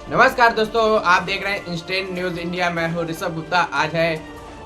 नमस्कार दोस्तों, आप देख रहे हैं इंस्टेंट न्यूज इंडिया। मैं हूं ऋषभ गुप्ता। आज है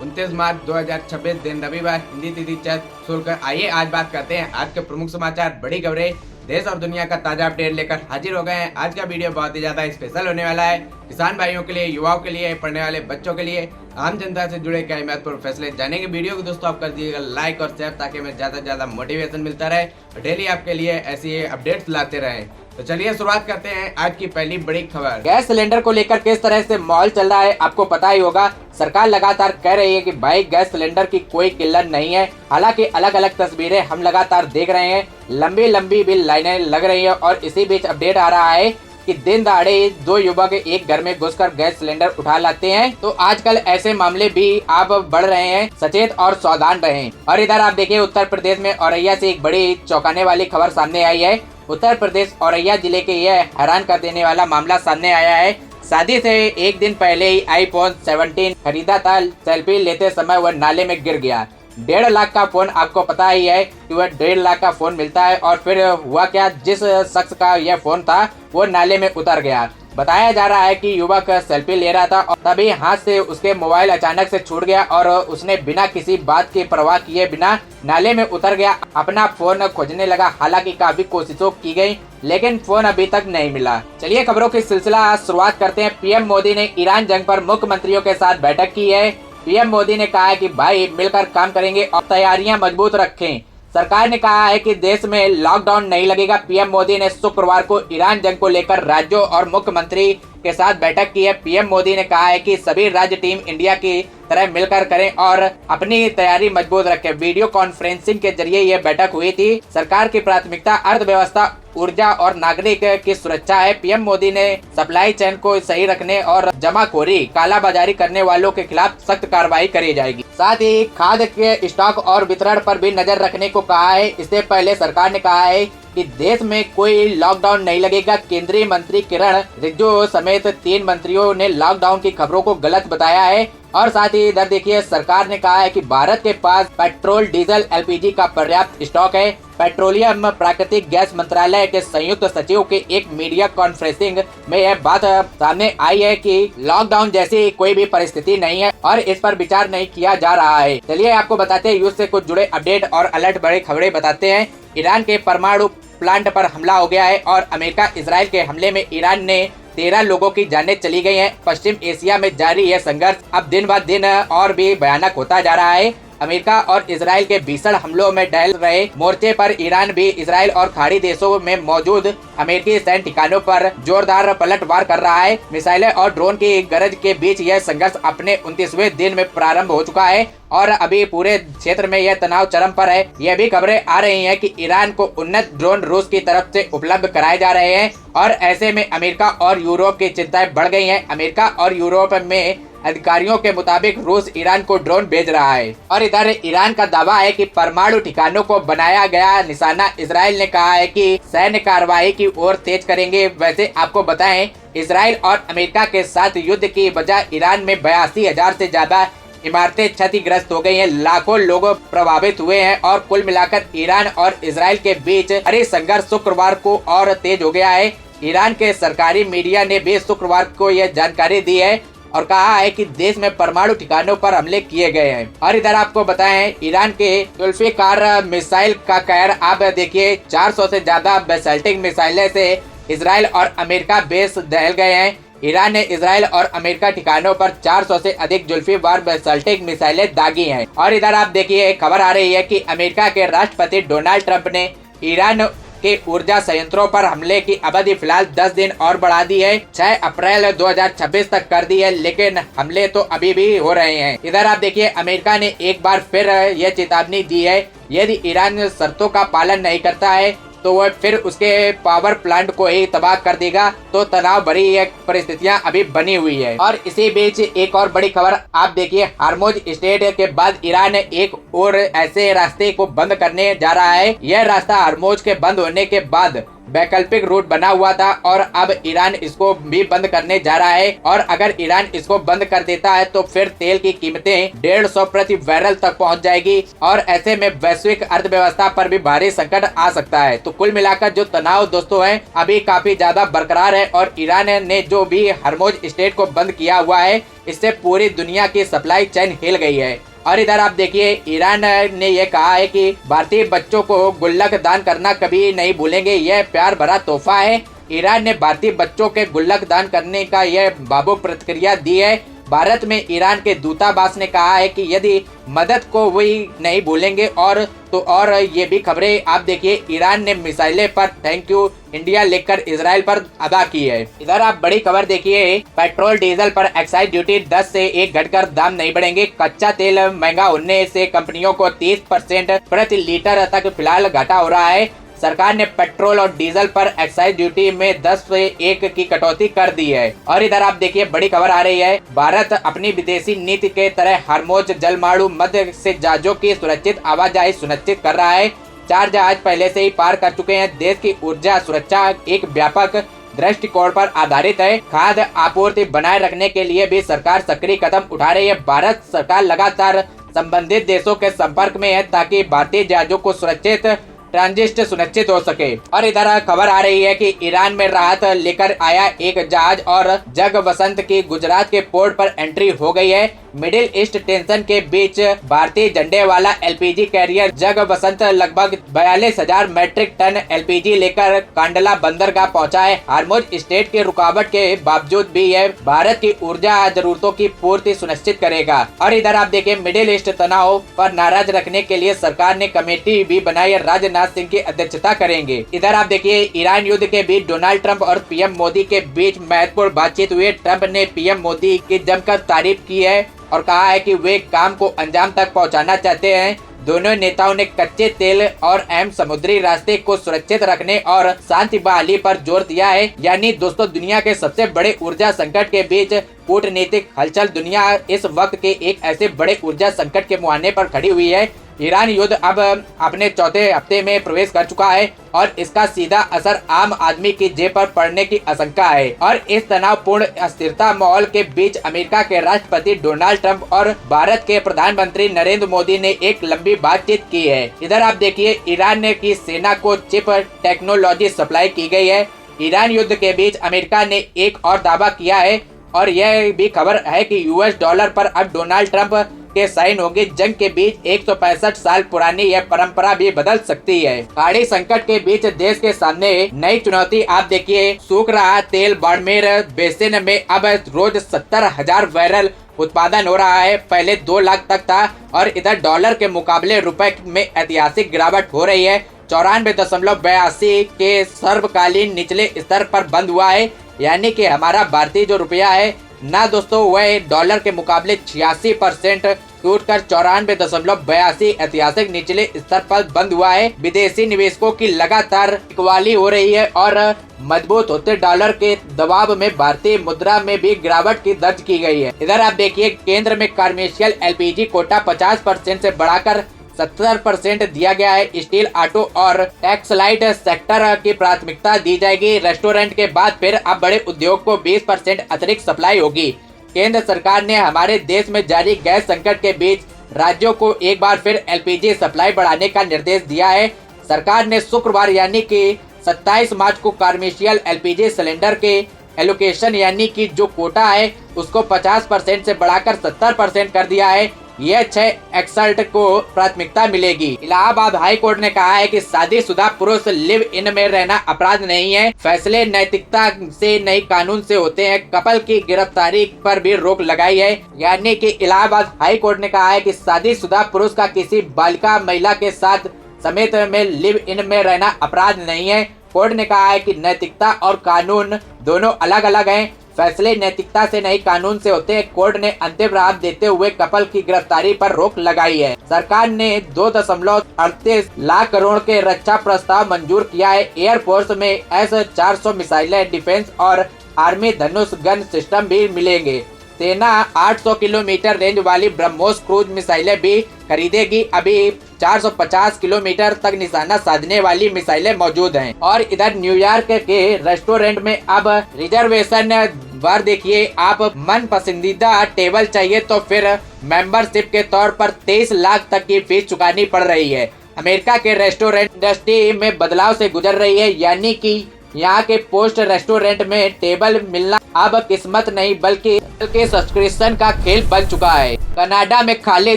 29 मार्च 2026, दिन रविवार, हिंदी तिथि चैत शुक्ल। आइए आज बात करते हैं आज के प्रमुख समाचार, बड़ी खबरें, देश और दुनिया का ताजा अपडेट लेकर हाजिर हो गए हैं। आज का वीडियो बहुत ही ज्यादा स्पेशल होने वाला है। किसान भाइयों के लिए, युवाओं के लिए, पढ़ने वाले बच्चों के लिए, आम जनता से जुड़े कई महत्वपूर्ण फैसले जानेंगे। वीडियो को दोस्तों आप कर दीजिएगा लाइक और शेयर, ताकि हमें ज्यादा से ज्यादा मोटिवेशन मिलता रहे और डेली आपके लिए ऐसी अपडेट्स लाते रहे। तो चलिए शुरुआत करते हैं आज की पहली बड़ी खबर। गैस सिलेंडर को लेकर किस तरह से माहौल चल रहा है आपको पता ही होगा। सरकार लगातार कह रही है कि भाई गैस सिलेंडर की कोई किल्लत नहीं है। हालांकि अलग अलग तस्वीरें हम लगातार देख रहे हैं, लंबी लंबी भी लाइनें लग रही है। और इसी बीच अपडेट आ रहा है कि दिन दहाड़े दो युवक एक घर में घुसकर गैस सिलेंडर उठा लाते हैं। तो आजकल ऐसे मामले भी आप बढ़ रहे हैं, सचेत और सावधान रहें। और इधर आप देखिए उत्तर प्रदेश में औरैया से एक बड़ी चौंकाने वाली खबर सामने आई है। उत्तर प्रदेश औरैया जिले के यह हैरान कर देने वाला मामला सामने आया है। शादी से एक दिन पहले ही iPhone 17 खरीदा था। सेल्फी लेते समय वह नाले में गिर गया। 1.5 लाख का फोन, आपको पता ही है कि वह 1.5 लाख का फोन मिलता है। और फिर हुआ क्या, जिस शख्स का यह फोन था वो नाले में उतर गया। बताया जा रहा है कि युवक सेल्फी ले रहा था और तभी हाथ से उसके मोबाइल अचानक से छूट गया और उसने बिना किसी बात की परवाह किए बिना नाले में उतर गया। अपना फोन खोजने लगा। हालांकि काफी कोशिशों की गई, लेकिन फोन अभी तक नहीं मिला। चलिए खबरों की सिलसिला शुरुआत करते हैं। पीएम मोदी ने ईरान जंग पर मुख्यमंत्रियों के साथ बैठक की है। पीएम मोदी ने कहा है कि भाई मिलकर काम करेंगे और तैयारियां मजबूत रखें। सरकार ने कहा है कि देश में लॉकडाउन नहीं लगेगा। पीएम मोदी ने शुक्रवार को ईरान जंग को लेकर राज्यों और मुख्यमंत्री के साथ बैठक की है। पीएम मोदी ने कहा है कि सभी राज्य टीम इंडिया की तरह मिलकर करें और अपनी तैयारी मजबूत रखें। वीडियो कॉन्फ्रेंसिंग के जरिए यह बैठक हुई थी। सरकार की प्राथमिकता अर्थव्यवस्था, ऊर्जा और नागरिक की सुरक्षा है। पीएम मोदी ने सप्लाई चेन को सही रखने और जमाखोरी, कालाबाजारी करने वालों के खिलाफ सख्त कार्रवाई करी जाएगी। साथ ही खाद्य के स्टॉक और वितरण पर भी नजर रखने को कहा है। इससे पहले सरकार ने कहा है कि देश में कोई लॉकडाउन नहीं लगेगा। केंद्रीय मंत्री किरण रिजिजू समेत 3 मंत्रियों ने लॉकडाउन की खबरों को गलत बताया है। और साथ ही इधर देखिए सरकार ने कहा है कि भारत के पास पेट्रोल, डीजल, एलपीजी का पर्याप्त स्टॉक है। पेट्रोलियम प्राकृतिक गैस मंत्रालय के संयुक्त सचिव के एक मीडिया कॉन्फ्रेंसिंग में यह बात सामने आई है कि लॉकडाउन जैसी कोई भी परिस्थिति नहीं है और इस पर विचार नहीं किया जा रहा है। चलिए आपको बताते हैं युद्ध से कुछ जुड़े अपडेट और अलर्ट बड़े खबरें बताते हैं। ईरान के परमाणु प्लांट पर हमला हो गया है और अमेरिका इजराइल के हमले में ईरान ने 13 लोगों की जानें चली गई हैं। पश्चिम एशिया में जारी यह संघर्ष अब दिन ब दिन और भी भयानक होता जा रहा है। अमेरिका और इजराइल के भीषण हमलों में डहल रहे मोर्चे पर ईरान भी इजराइल और खाड़ी देशों में मौजूद अमेरिकी सैन्य ठिकानों पर जोरदार पलटवार कर रहा है। मिसाइलें और ड्रोन की गरज के बीच यह संघर्ष अपने 29वें दिन में प्रारंभ हो चुका है और अभी पूरे क्षेत्र में यह तनाव चरम पर है। यह भी खबरें आ रही हैं कि ईरान को उन्नत ड्रोन रूस की तरफ से उपलब्ध कराए जा रहे हैं और ऐसे में अमेरिका और यूरोप की चिंताएं बढ़ गई हैं। अमेरिका और यूरोप में अधिकारियों के मुताबिक रूस ईरान को ड्रोन भेज रहा है। और इधर ईरान का दावा है कि परमाणु ठिकानों को बनाया गया निशाना। इजराइल ने कहा है कि सैन्य कार्रवाई की ओर तेज करेंगे। वैसे आपको बताएं, इजराइल और अमेरिका के साथ युद्ध की वजह ईरान में 82,000 से ज्यादा इमारतें क्षतिग्रस्त हो गई हैं। लाखों लोग प्रभावित हुए हैं और कुल मिलाकर ईरान और इजराइल के बीच हरी संघर्ष शुक्रवार को और तेज हो गया है। ईरान के सरकारी मीडिया ने भी शुक्रवार को यह जानकारी दी है और कहा है कि देश में परमाणु ठिकानों पर हमले किए गए हैं। और इधर आपको बताएं, ईरान के जुल्फिकार मिसाइल का कहर आप देखिए, 400 से ज्यादा बैलिस्टिक मिसाइलें से इजराइल और अमेरिका बेस दहल गए हैं। ईरान ने इजराइल और अमेरिका ठिकानों पर 400 से अधिक जुल्फीवार बैलिस्टिक मिसाइलें दागी हैं। और इधर आप देखिए खबर आ रही है कि अमेरिका के राष्ट्रपति डोनाल्ड ट्रंप ने ईरान के ऊर्जा संयंत्रों पर हमले की अवधि फिलहाल 10 दिन और बढ़ा दी है। 6 अप्रैल 2026 तक कर दी है, लेकिन हमले तो अभी भी हो रहे हैं। इधर आप देखिए अमेरिका ने एक बार फिर यह चेतावनी दी है, यदि ईरान शर्तों का पालन नहीं करता है तो वह फिर उसके पावर प्लांट को ही तबाह कर देगा। तो तनाव भरी परिस्थितियां अभी बनी हुई है। और इसी बीच एक और बड़ी खबर आप देखिए, हार्मुज स्ट्रेट के बाद ईरान एक और ऐसे रास्ते को बंद करने जा रहा है। यह रास्ता हार्मुज के बंद होने के बाद वैकल्पिक रूट बना हुआ था और अब ईरान इसको भी बंद करने जा रहा है। और अगर ईरान इसको बंद कर देता है तो फिर तेल की कीमतें 150 प्रति बैरल तक पहुंच जाएगी और ऐसे में वैश्विक अर्थव्यवस्था पर भी भारी संकट आ सकता है। तो कुल मिलाकर जो तनाव दोस्तों है अभी काफी ज्यादा बरकरार है और ईरान ने जो भी हरमुज स्ट्रेट को बंद किया हुआ है इससे पूरी दुनिया की सप्लाई चेन हिल गई है। और इधर आप देखिए ईरान ने यह कहा है कि भारतीय बच्चों को गुल्लक दान करना कभी नहीं भूलेंगे, यह प्यार भरा तोहफा है। ईरान ने भारतीय बच्चों के गुल्लक दान करने का यह भावुक प्रतिक्रिया दी है। भारत में ईरान के दूतावास ने कहा है कि यदि मदद को वही नहीं भूलेंगे। और ये भी खबरें आप देखिए ईरान ने मिसाइलें पर थैंक यू इंडिया लिखकर इजराइल पर अदा की है। इधर आप बड़ी खबर देखिए, पेट्रोल डीजल पर एक्साइज ड्यूटी 10 से 1 घटकर दाम नहीं बढ़ेंगे। कच्चा तेल महंगा होने से कंपनियों को 30% प्रति लीटर तक फिलहाल घाटा हो रहा है। सरकार ने पेट्रोल और डीजल पर एक्साइज ड्यूटी में 10 से 1 की कटौती कर दी है। और इधर आप देखिए बड़ी खबर आ रही है, भारत अपनी विदेशी नीति के तरह हरमुज जलमार्ग मध्य से जहाजों की सुरक्षित आवाजाही सुनिश्चित कर रहा है। 4 जहाज पहले से ही पार कर चुके हैं। देश की ऊर्जा सुरक्षा एक व्यापक दृष्टिकोण पर आधारित है। खाद्य आपूर्ति बनाए रखने के लिए भी सरकार सक्रिय कदम उठा रही है। भारत सरकार लगातार संबंधित देशों के संपर्क में है ताकि भारतीय जहाजों को सुरक्षित ट्रांजिट सुनिश्चित हो सके। और इधर खबर आ रही है कि ईरान में राहत लेकर आया एक जहाज और जग वसंत की गुजरात के पोर्ट पर एंट्री हो गई है। मिडिल ईस्ट टेंशन के बीच भारतीय झंडे वाला एलपीजी कैरियर जग वसंत लगभग 42,000 मैट्रिक टन एलपीजी लेकर कांडला बंदरगाह पहुंचा है। हरमुज स्ट्रेट की रुकावट के बावजूद भी यह भारत की ऊर्जा जरूरतों की पूर्ति सुनिश्चित करेगा। और इधर आप देखिए मिडिल ईस्ट तनाव पर नाराज रखने के लिए सरकार ने कमेटी भी बनाई है, राजनाथ सिंह की अध्यक्षता करेंगे। इधर आप देखिए ईरान युद्ध के बीच डोनाल्ड ट्रंप और पीएम मोदी के बीच महत्वपूर्ण बातचीत हुई। ट्रंप ने पीएम मोदी की जमकर तारीफ की है और कहा है कि वे काम को अंजाम तक पहुंचाना चाहते हैं। दोनों नेताओं ने कच्चे तेल और अहम समुद्री रास्ते को सुरक्षित रखने और शांति बहाली पर जोर दिया है। यानी दोस्तों दुनिया के सबसे बड़े ऊर्जा संकट के बीच कूटनीतिक हलचल, दुनिया इस वक्त के एक ऐसे बड़े ऊर्जा संकट के मुहाने पर खड़ी हुई है। ईरान युद्ध अब अपने चौथे हफ्ते में प्रवेश कर चुका है और इसका सीधा असर आम आदमी की जेब पर पड़ने की आशंका है। और इस तनावपूर्ण अस्थिरता माहौल के बीच अमेरिका के राष्ट्रपति डोनाल्ड ट्रंप और भारत के प्रधानमंत्री नरेंद्र मोदी ने एक लंबी बातचीत की है। इधर आप देखिए ईरान की सेना को चिप टेक्नोलॉजी सप्लाई की गई है। ईरान युद्ध के बीच अमेरिका ने एक और दावा किया है और यह भी खबर है कि यूएस डॉलर पर अब डोनाल्ड ट्रंप के साइन होंगे। जंग के बीच 165 साल पुरानी यह परंपरा भी बदल सकती है। खाड़ी संकट के बीच देश के सामने नई चुनौती आप देखिए, सूख रहा तेल। बाड़मेर बेसिन में अब रोज 70,000 बैरल उत्पादन हो रहा है, पहले 2 लाख तक था। और इधर डॉलर के मुकाबले रुपए में ऐतिहासिक गिरावट हो रही है। 94.82 के सर्वकालीन निचले स्तर पर बंद हुआ है। यानी कि हमारा भारतीय जो रुपया है ना दोस्तों वह डॉलर के मुकाबले 86% टूटकर 94.82 ऐतिहासिक निचले स्तर पर बंद हुआ है। विदेशी निवेशकों की लगातार बिकवाली हो रही है और मजबूत होते डॉलर के दबाव में भारतीय मुद्रा में भी गिरावट की दर्ज की गई है। इधर आप देखिए केंद्र में कमर्शियल एलपीजी कोटा 50% से बढ़ाकर 70% दिया गया है। स्टील, ऑटो और टेक्सटाइल सेक्टर की प्राथमिकता दी जाएगी। रेस्टोरेंट के बाद फिर अब बड़े उद्योग को 20% अतिरिक्त सप्लाई होगी। केंद्र सरकार ने हमारे देश में जारी गैस संकट के बीच राज्यों को एक बार फिर एलपीजी सप्लाई बढ़ाने का निर्देश दिया है। सरकार ने शुक्रवार यानी कि 27 मार्च को कमर्शियल एलपीजी सिलेंडर के एलोकेशन यानी कि जो कोटा है उसको 50% से बढ़ाकर 70% कर दिया है। यह 6 एक्सल्ट को प्राथमिकता मिलेगी। इलाहाबाद हाई कोर्ट ने कहा है कि शादीशुदा पुरुष लिव इन में रहना अपराध नहीं है। फैसले नैतिकता से नहीं कानून से होते हैं। कपल की गिरफ्तारी पर भी रोक लगाई है। यानी कि इलाहाबाद हाई कोर्ट ने कहा है कि शादीशुदा पुरुष का किसी बालिका महिला के साथ समेत में लिव इन में रहना अपराध नहीं है। कोर्ट ने कहा है कि नैतिकता और कानून दोनों अलग अलग हैं। फैसले नैतिकता से नहीं कानून से होते हैं। कोर्ट ने अंतिम राहत देते हुए कपल की गिरफ्तारी पर रोक लगाई है। सरकार ने 2.38 लाख करोड़ के रक्षा प्रस्ताव मंजूर किया है। एयरफोर्स में S-400 मिसाइलें, डिफेंस और आर्मी धनुष गन सिस्टम भी मिलेंगे। सेना 800 किलोमीटर रेंज वाली ब्रह्मोस क्रूज मिसाइलें भी खरीदेगी। अभी 450 किलोमीटर तक निशाना साधने वाली मिसाइलें मौजूद हैं। और इधर न्यूयॉर्क के रेस्टोरेंट में अब रिजर्वेशन बार देखिए, आप मन पसंदीदा टेबल चाहिए तो फिर मेंबरशिप के तौर पर 23 लाख तक की फीस चुकानी पड़ रही है। अमेरिका के रेस्टोरेंट इंडस्ट्री में बदलाव से गुजर रही है, यानी कि यहाँ के पोस्ट रेस्टोरेंट में टेबल मिलना अब किस्मत नहीं बल्कि सब्सक्रिप्शन का खेल बन चुका है। कनाडा में खाली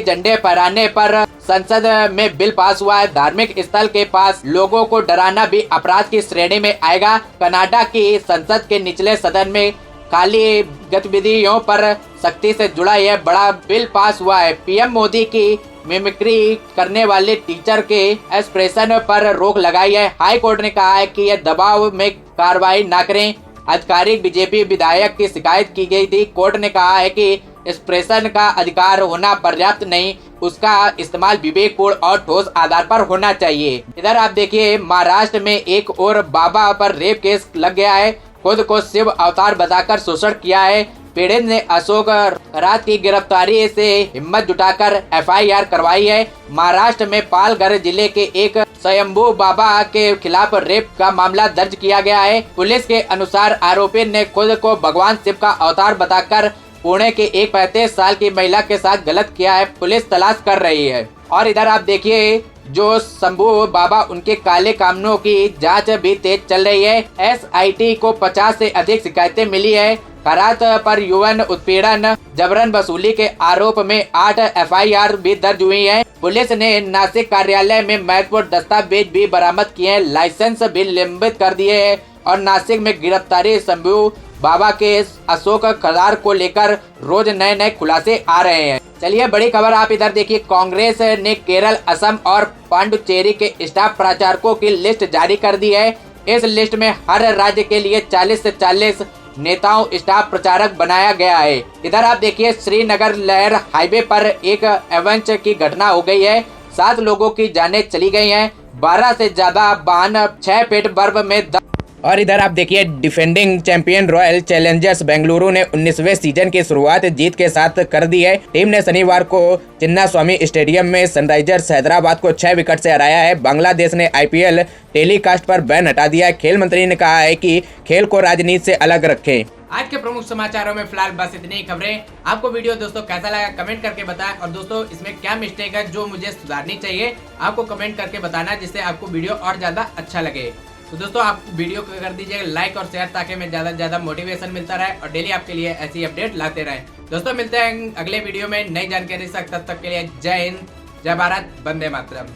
झंडे फहराने पर संसद में बिल पास हुआ है। धार्मिक स्थल के पास लोगों को डराना भी अपराध की श्रेणी में आएगा। कनाडा की संसद के निचले सदन में खाली गतिविधियों पर सख्ती से जुड़ा यह बड़ा बिल पास हुआ है। पीएम मोदी की मिमिक्री करने वाले टीचर के एक्सप्रेशन पर रोक लगाई है। हाई कोर्ट ने कहा है कि यह दबाव में कार्रवाई न करें। आधिकारिक बीजेपी विधायक की शिकायत की गई थी। कोर्ट ने कहा है कि एक्सप्रेशन का अधिकार होना पर्याप्त नहीं, उसका इस्तेमाल विवेकपूर्ण और ठोस आधार पर होना चाहिए। इधर आप देखिए, महाराष्ट्र में एक और बाबा पर रेप केस लग गया है। खुद को शिव अवतार बताकर शोषण किया है। पीड़ित ने अशोक रात की गिरफ्तारी से हिम्मत जुटाकर एफआईआर करवाई है। महाराष्ट्र में पालघर जिले के एक स्वयंभू बाबा के खिलाफ रेप का मामला दर्ज किया गया है। पुलिस के अनुसार आरोपी ने खुद को भगवान शिव का अवतार बताकर पुणे के एक 35 साल की महिला के साथ गलत किया है। पुलिस तलाश कर रही है। और इधर आप देखिए, जो शंभू बाबा उनके काले कामों की जांच भी तेज चल रही है। एसआईटी को 50 से अधिक शिकायतें मिली है। खरात पर यौन उत्पीड़न जबरन वसूली के आरोप में 8 एफआईआर भी दर्ज हुई है। पुलिस ने नासिक कार्यालय में महत्वपूर्ण दस्तावेज भी बरामद किए हैं। लाइसेंस भी निलंबित कर दिए हैं। और नासिक में गिरफ्तारी शंभू बाबा के अशोक खदार को लेकर रोज नए नए खुलासे आ रहे हैं। चलिए बड़ी खबर आप इधर देखिए, कांग्रेस ने केरल, असम और पांडुचेरी के स्टाफ प्रचारकों की लिस्ट जारी कर दी है। इस लिस्ट में हर राज्य के लिए 40 से 40 नेताओं स्टाफ प्रचारक बनाया गया है। इधर आप देखिए, श्रीनगर लेह हाईवे पर एक एवंच की घटना हो गई है। 7 लोगों की जानें चली गई हैं। 12 से ज्यादा वाहन 6 फीट बर्फ में और इधर आप देखिए, defending champion royal Challengers Bengaluru ने 19वें सीजन की शुरुआत जीत के साथ कर दी है। टीम ने शनिवार को चिन्नास्वामी स्टेडियम में सनराइजर्स हैदराबाद को 6 विकेट से हराया है। बांग्लादेश ने आईपीएल टेलीकास्ट पर बैन हटा दिया है। खेल मंत्री ने कहा है कि खेल को राजनीति से अलग रखें। आज के प्रमुख समाचारों में फिलहाल बस इतनी ही खबरें। आपको वीडियो दोस्तों कैसा लगा कमेंट करके बताएं। और दोस्तों, इसमें क्या मिस्टेक है जो मुझे सुधारनी चाहिए आपको कमेंट करके बताना, जिससे आपको वीडियो और ज्यादा अच्छा लगे। तो दोस्तों, आप वीडियो को कर दीजिएगा लाइक और शेयर, ताकि मैं ज़्यादा से ज़्यादा मोटिवेशन मिलता रहे और डेली आपके लिए ऐसी अपडेट लाते रहे। दोस्तों, मिलते हैं अगले वीडियो में नई जानकारी के साथ। तब तक के लिए जय हिंद, जय भारत, वंदे मातरम।